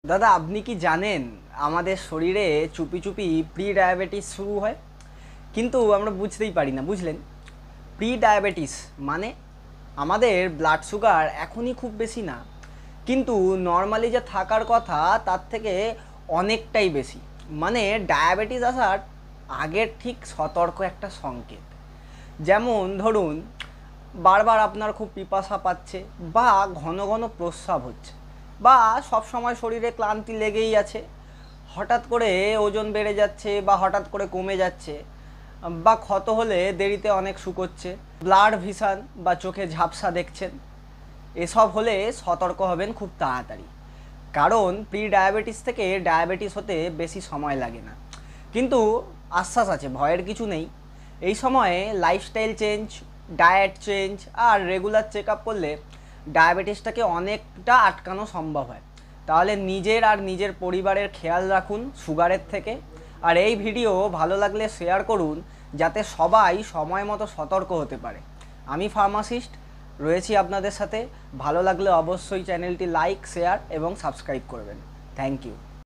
দাদা আপনি কি জানেন আমাদের শরীরে চুপি চুপি প্রি ডায়াবেটিস শুরু হয়, কিন্তু আমরা বুঝতেই পারি না। বুঝলেন? প্রি ডায়াবেটিস মানে আমাদের ব্লাড সুগার এখনই খুব বেশি না, কিন্তু নর্মালি যা থাকার কথা তার থেকে অনেকটাই বেশি। মানে ডায়াবেটিস আসার আগের ঠিক সতর্ক একটা সংকেত। যেমন ধরুন, বারবার আপনার খুব পিপাসা পাচ্ছে, বা ঘন ঘন প্রস্রাব হচ্ছে, বা সব সময় শরীরে ক্লান্তি লেগেই আছে, হঠাৎ করে ওজন বেড়ে যাচ্ছে বা হঠাৎ করে কমে যাচ্ছে, বা ক্ষত হলে দেরিতে অনেক শুকোচ্ছে, ব্লাড ভিশন বা চোখে ঝাপসা দেখছেন। এসব হলে সতর্ক হবেন খুব তাড়াতাড়ি, কারণ প্রি ডায়াবেটিস থেকে ডায়াবেটিস হতে বেশি সময় লাগে না। কিন্তু আশ্বাস আছে, ভয়ের কিছু নেই। এই সময়ে লাইফস্টাইল চেঞ্জ, ডায়েট চেঞ্জ আর রেগুলার চেক আপ করলে ডায়াবেটিসটাকে অনেকটা আটকানো সম্ভব হয়। তাহলে নিজের আর নিজের পরিবারের খেয়াল রাখুন সুগারের থেকে। আর এই ভিডিও ভালো লাগলে শেয়ার করুন, যাতে সবাই সময় মতো সতর্ক হতে পারে। আমি ফার্মাসিস্ট রয়েছি আপনাদের সাথে। ভালো লাগলে অবশ্যই চ্যানেলটি লাইক, শেয়ার এবং সাবস্ক্রাইব করবেন। Thank you.